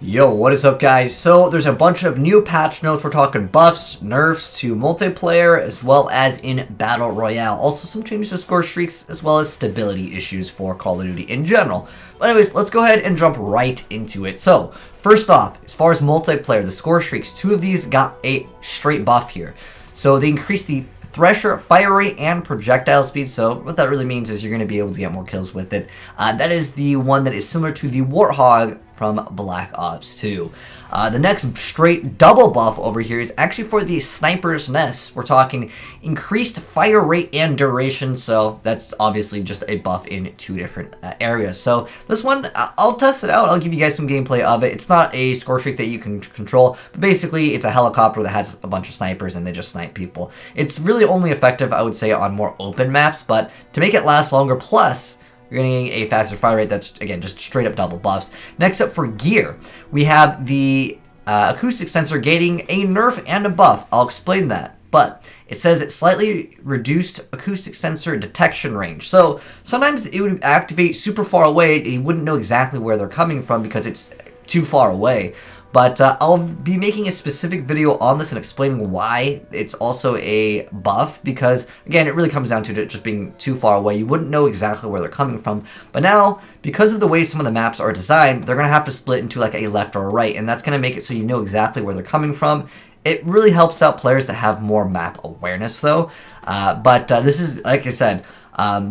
Yo, what is up, guys? So there's a bunch of new patch notes. We're talking buffs, nerfs to multiplayer, as well as in Battle Royale. Also some changes to score streaks, as well as stability issues for Call of Duty in general. But anyways, let's go ahead and jump right into it. So first off, as far as multiplayer, the score streaks, two of these got a straight buff here. So they increased the Thresher, fire rate, and projectile speed. So what that really means is you're going to be able to get more kills with it. That is the one that is similar to the Warthog from Black Ops 2. The next straight double buff over here is actually for the Sniper's Nest. We're talking increased fire rate and duration, so that's obviously just a buff in two different areas. So this one, I'll test it out. I'll give you guys some gameplay of it. It's not a score streak that you can control, but basically it's a helicopter that has a bunch of snipers and they just snipe people. It's really only effective, I would say, on more open maps, but to make it last longer, plus you're getting a faster fire rate. That's, again, just straight up double buffs. Next up for gear, we have the acoustic sensor getting a nerf and a buff. I'll explain that. But it says it slightly reduced acoustic sensor detection range. So sometimes it would activate super far away and you wouldn't know exactly where they're coming from because it's too far away. But I'll be making a specific video on this and explaining why it's also a buff, because again, it really comes down to it just being too far away. You wouldn't know exactly where they're coming from. But now, because of the way some of the maps are designed, they're going to have to split into like a left or a right, and that's going to make it so you know exactly where they're coming from. It really helps out players that have more map awareness though. But this is, like I said,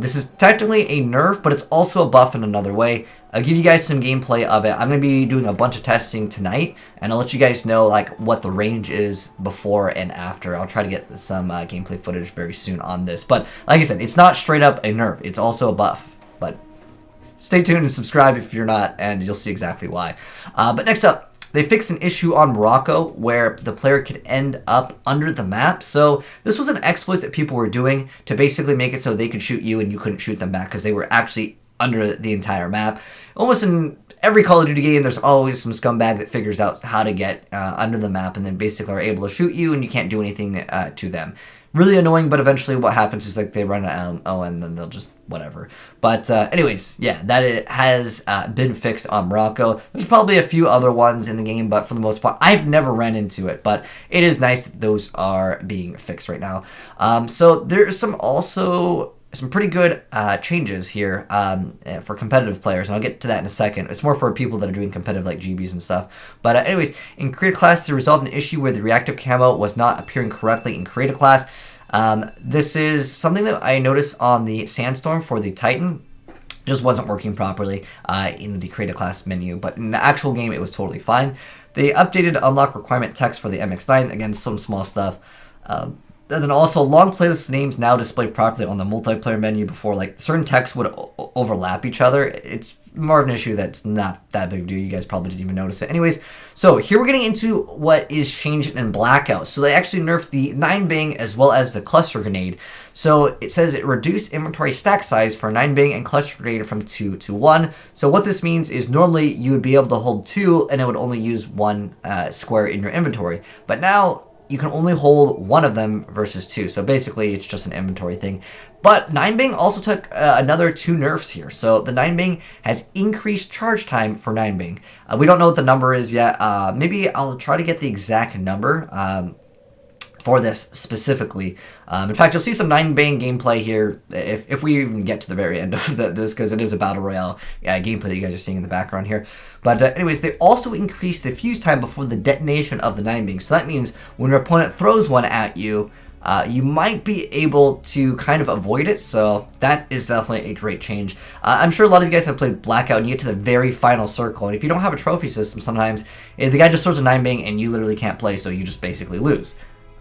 this is technically a nerf, but it's also a buff in another way. I'll give you guys some gameplay of it. I'm going to be doing a bunch of testing tonight, and I'll let you guys know like what the range is before and after. I'll try to get some gameplay footage very soon on this. But like I said, it's not straight up a nerf. It's also a buff. But stay tuned and subscribe if you're not, and you'll see exactly why. But next up, they fixed an issue on Morocco where the player could end up under the map. So this was an exploit that people were doing to basically make it so they could shoot you and you couldn't shoot them back because they were actually under the entire map. Almost in every Call of Duty game, there's always some scumbag that figures out how to get under the map and then basically are able to shoot you and you can't do anything to them. Really annoying, but eventually what happens is like they run out of ammo and then they'll just whatever. But anyways, yeah, that it has been fixed on Morocco. There's probably a few other ones in the game, but for the most part, I've never ran into it. But it is nice that those are being fixed right now. So there's some pretty good changes here for competitive players, and I'll get to that in a second. It's more for people that are doing competitive like GBs and stuff. But anyways, in Create Class, they resolved an issue where the reactive camo was not appearing correctly in Create a Class. This is something that I noticed on the Sandstorm for the Titan. Just wasn't working properly in the Create a Class menu, but in the actual game, it was totally fine. They updated unlock requirement text for the MX-9. Again, some small stuff. And then also, long playlist names now display properly on the multiplayer menu. Before, like, certain texts would overlap each other. It's more of an issue that's not that big of a deal. You guys probably didn't even notice it. Anyways, so here we're getting into what is changed in Blackout. So they actually nerfed the 9-bang as well as the cluster grenade. So it says it reduced inventory stack size for 9-bang and cluster grenade from 2 to 1. So what this means is normally you would be able to hold 2 and it would only use 1 square in your inventory. But now you can only hold 1 of them versus 2. So basically, it's just an inventory thing. But 9-bang also took another 2 nerfs here. So the 9-bang has increased charge time for 9-bang. We don't know what the number is yet. Maybe I'll try to get the exact number for this specifically. In fact, you'll see some 9-bang gameplay here if we even get to the very end of this, because it is a Battle Royale gameplay that you guys are seeing in the background here. But anyways, they also increased the fuse time before the detonation of the 9-bang. So that means when your opponent throws one at you, you might be able to kind of avoid it, so that is definitely a great change. I'm sure a lot of you guys have played Blackout, and you get to the very final circle, and if you don't have a trophy system sometimes, the guy just throws a 9-bang and you literally can't play, so you just basically lose.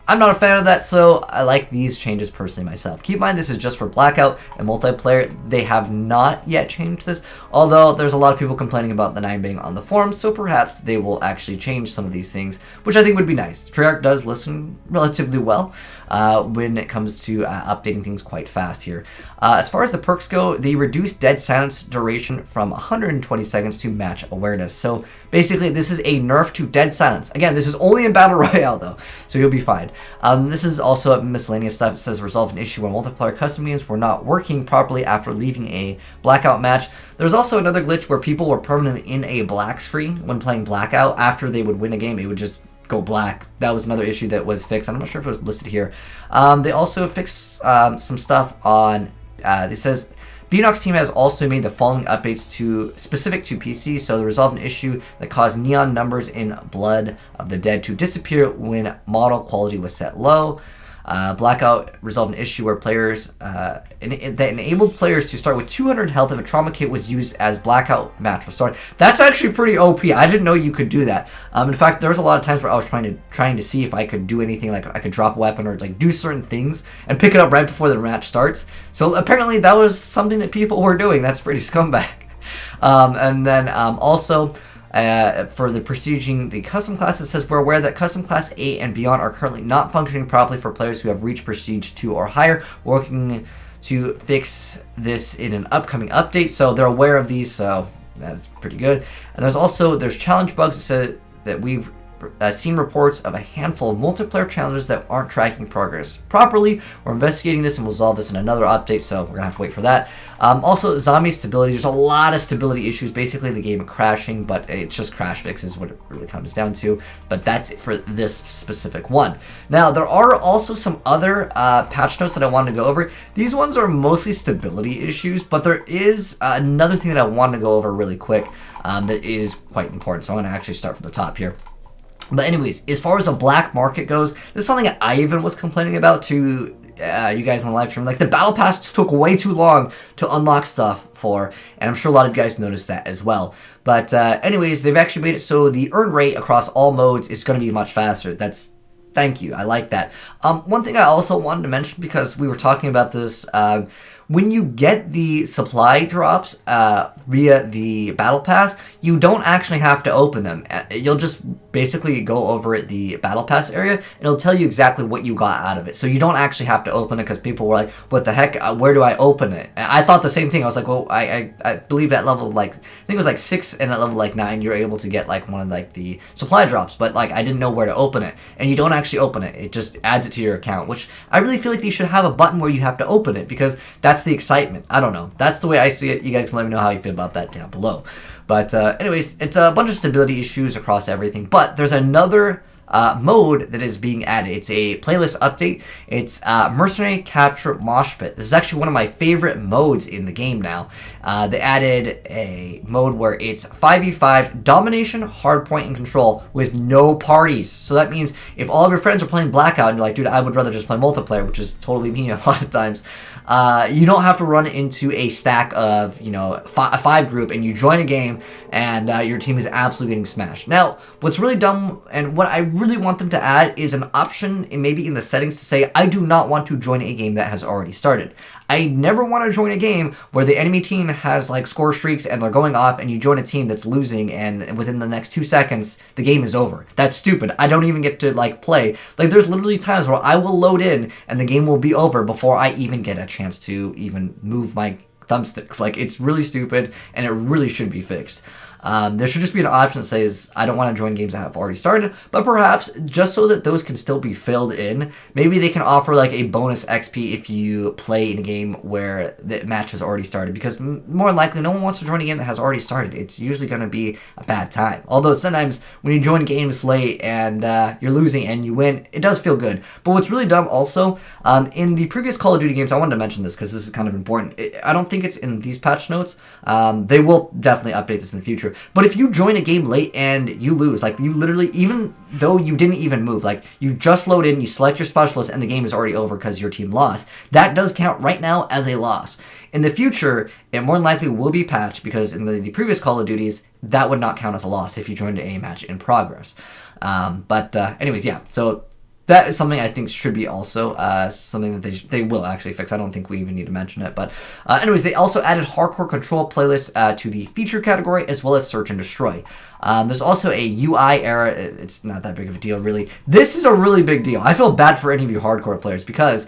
I'm not a fan of that, so I like these changes personally myself. Keep in mind, this is just for Blackout and multiplayer. They have not yet changed this, although there's a lot of people complaining about the 9-bang on the forum, so perhaps they will actually change some of these things, which I think would be nice. Treyarch does listen relatively well when it comes to updating things quite fast here. As far as the perks go, they reduced dead silence duration from 120 seconds to match awareness. So basically, this is a nerf to dead silence. Again, this is only in Battle Royale, though, so you'll be fine. This is also miscellaneous stuff. It says resolve an issue where multiplayer custom games were not working properly after leaving a blackout match. There's also another glitch where people were permanently in a black screen when playing blackout. After they would win a game, it would just go black. That was another issue that was fixed. I'm not sure if it was listed here. They also fixed some stuff on, it says, Beanox team has also made the following updates specific to PC, so they resolved an issue that caused neon numbers in Blood of the Dead to disappear when model quality was set low. Blackout resolved an issue where players that enabled players to start with 200 health if a trauma kit was used as blackout match was started. That's actually pretty OP. I didn't know you could do that. In fact, there was a lot of times where I was trying to see if I could do anything, like I could drop a weapon or like do certain things and pick it up right before the match starts. So apparently that was something that people were doing. That's pretty scumbag. And then also. For the prestiging the custom class, it says we're aware that custom class 8 and beyond are currently not functioning properly for players who have reached prestige 2 or higher. We're working to fix this in an upcoming update, so they're aware of these, so that's pretty good. And there's challenge bugs. It said that we've seen reports of a handful of multiplayer challenges that aren't tracking progress properly. We're investigating this and we'll resolve this in another update, so we're gonna have to wait for that. Also, zombie stability. There's a lot of stability issues. Basically, the game crashing, but it's just crash fixes what it really comes down to. But that's it for this specific one. Now, there are also some other patch notes that I wanted to go over. These ones are mostly stability issues, but there is another thing that I wanted to go over really quick that is quite important. So I'm gonna actually start from the top here. But anyways, as far as the black market goes, this is something that I even was complaining about to you guys on the live stream. Like, the battle pass took way too long to unlock stuff for, and I'm sure a lot of you guys noticed that as well. But anyways, they've actually made it so the earn rate across all modes is going to be much faster. Thank you, I like that. One thing I also wanted to mention, because we were talking about this, when you get the supply drops via the battle pass, you don't actually have to open them. You'll just basically go over the battle pass area and it'll tell you exactly what you got out of it. So you don't actually have to open it, because people were like, what the heck, where do I open it? And I thought the same thing. I was like, well, I believe at level, like, I think it was like 6, and at level like 9 you're able to get like one of like the supply drops, but like I didn't know where to open it. And you don't actually open it, it just adds it to your account, which I really feel like they should have a button where you have to open it, because that's the excitement. I don't know, that's the way I see it. You guys can let me know how you feel about that down below. But anyways, it's a bunch of stability issues across everything. But there's another mode that is being added. It's a playlist update. It's Mercenary Capture Mosh Pit. This is actually one of my favorite modes in the game now. They added a mode where it's 5v5 domination, hardpoint, and control with no parties. So that means if all of your friends are playing Blackout and you're like, dude, I would rather just play multiplayer, which is totally me a lot of times, you don't have to run into a stack of, a 5 group, and you join a game and your team is absolutely getting smashed. Now, what's really dumb, and what I really want them to add, is an option maybe in the settings to say, I do not want to join a game that has already started. I never want to join a game where the enemy team has like score streaks and they're going off, and you join a team that's losing, and within the next 2 seconds the game is over. That's stupid. I don't even get to like play. Like, there's literally times where I will load in and the game will be over before I even get a chance to even move my thumbsticks. Like, it's really stupid, and it really should be fixed. There should just be an option that says, I don't want to join games that have already started, but perhaps just so that those can still be filled in, maybe they can offer like a bonus XP if you play in a game where the match has already started, because more than likely no one wants to join a game that has already started. It's usually going to be a bad time. Although sometimes when you join games late and you're losing and you win, it does feel good. But what's really dumb also, in the previous Call of Duty games, I wanted to mention this because this is kind of important. I don't think it's in these patch notes. They will definitely update this in the future. But if you join a game late and you lose, like, you literally, even though you didn't even move, like, you just load in, you select your specialist, and the game is already over because your team lost, that does count right now as a loss. In the future, it more than likely will be patched, because in the previous Call of Duties, that would not count as a loss if you joined a match in progress. Anyways, yeah, so that is something I think should be also something that they will actually fix. I don't think we even need to mention it. But anyways, they also added hardcore control playlists to the feature category, as well as search and destroy. There's also a UI error. It's not that big of a deal, really. This is a really big deal. I feel bad for any of you hardcore players, because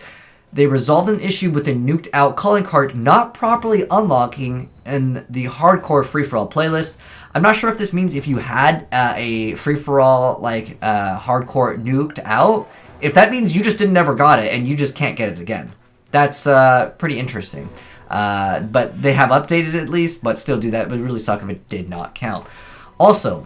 they resolved an issue with a nuked out calling card not properly unlocking in the hardcore free-for-all playlist. I'm not sure if this means if you had a free-for-all, like, hardcore nuked out, if that means you just didn't ever got it and you just can't get it again. That's pretty interesting. But they have updated it at least, but still do that. It would really suck if it did not count. Also,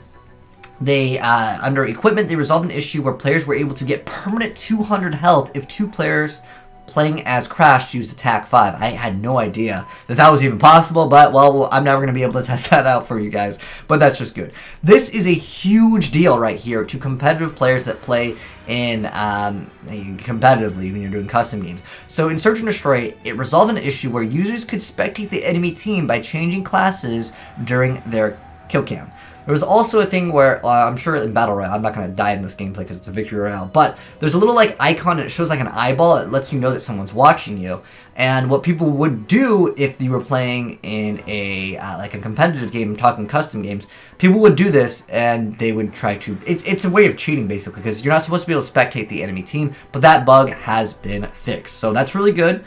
they under equipment, they resolved an issue where players were able to get permanent 200 health if 2 players playing as Crash used attack 5. I had no idea that that was even possible, but, well, I'm never going to be able to test that out for you guys, but that's just good. This is a huge deal right here to competitive players that play in competitively when you're doing custom games. So in Search and Destroy, it resolved an issue where users could spectate the enemy team by changing classes during their kill cam. There was also a thing where, I'm sure in Battle Royale, I'm not going to die in this gameplay because it's a victory royale, but there's a little like icon and it shows like an eyeball. It lets you know that someone's watching you. And what people would do if you were playing in a like a competitive game, I'm talking custom games, people would do this and they would try to, it's a way of cheating basically, because you're not supposed to be able to spectate the enemy team, but that bug has been fixed. So that's really good.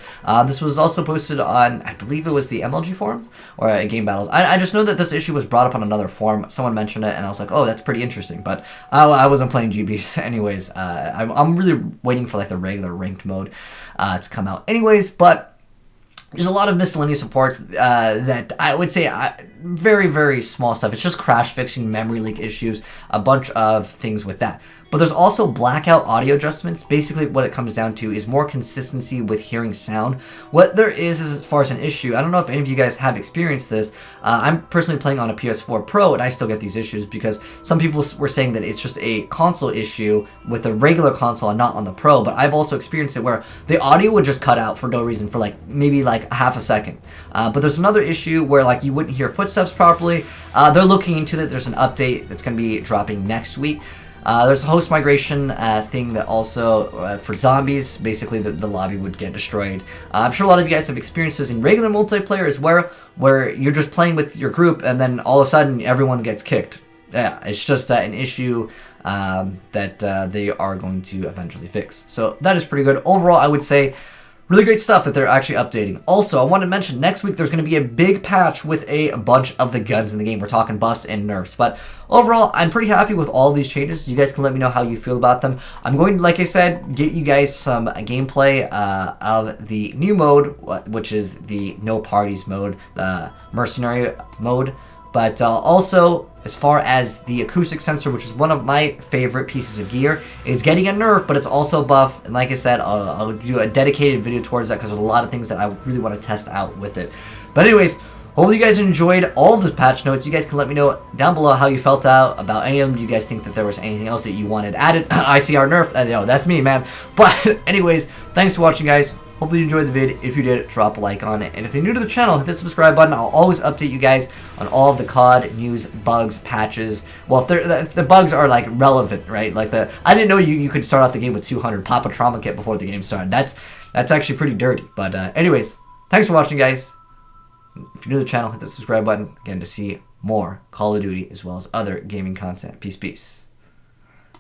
This was also posted on, I believe it was the MLG forums or Game Battles. I just know that this issue was brought up on another forum. Someone mentioned it and I was like, oh, that's pretty interesting, but I wasn't playing GBs anyways. I'm really waiting for like the regular ranked mode to come out anyways, but there's a lot of miscellaneous supports that I would say very, very small stuff. It's just crash fixing, memory leak issues, a bunch of things with that. But there's also blackout audio adjustments. Basically, what it comes down to is more consistency with hearing sound. What there is as far as an issue, I don't know if any of you guys have experienced this. I'm personally playing on a PS4 Pro, and I still get these issues because some people were saying that it's just a console issue with a regular console and not on the Pro. But I've also experienced it where the audio would just cut out for no reason for like maybe like half a second. But there's another issue where like you wouldn't hear footsteps properly. They're looking into it. There's an update that's going to be dropping next week. There's a host migration thing that also, for zombies, basically the lobby would get destroyed. I'm sure a lot of you guys have experienced this in regular multiplayer as well, where you're just playing with your group and then all of a sudden everyone gets kicked. Yeah, it's just an issue that they are going to eventually fix. So that is pretty good. Overall, I would say really great stuff that they're actually updating. Also, I want to mention next week there's going to be a big patch with a bunch of the guns in the game. We're talking buffs and nerfs. But overall, I'm pretty happy with all these changes. You guys can let me know how you feel about them. I'm going to, like I said, get you guys some gameplay of the new mode, which is the no parties mode, the mercenary mode. But also, as far as the acoustic sensor, which is one of my favorite pieces of gear, it's getting a nerf, but it's also a buff. And like I said, I'll do a dedicated video towards that because there's a lot of things that I really want to test out with it. But anyways, hopefully you guys enjoyed all of the patch notes. You guys can let me know down below how you felt out about any of them. Do you guys think that there was anything else that you wanted added? ICR nerf, yo, that's me, man. But anyways, thanks for watching, guys. Hopefully you enjoyed the vid. If you did, drop a like on it. And if you're new to the channel, hit the subscribe button. I'll always update you guys on all of the COD news, bugs, patches. Well, if the bugs are like relevant, right? Like I didn't know you could start out the game with 200 pop a trauma kit before the game started. That's actually pretty dirty. But anyways, thanks for watching, guys. If you're new to the channel, hit the subscribe button again to see more Call of Duty as well as other gaming content. Peace, peace.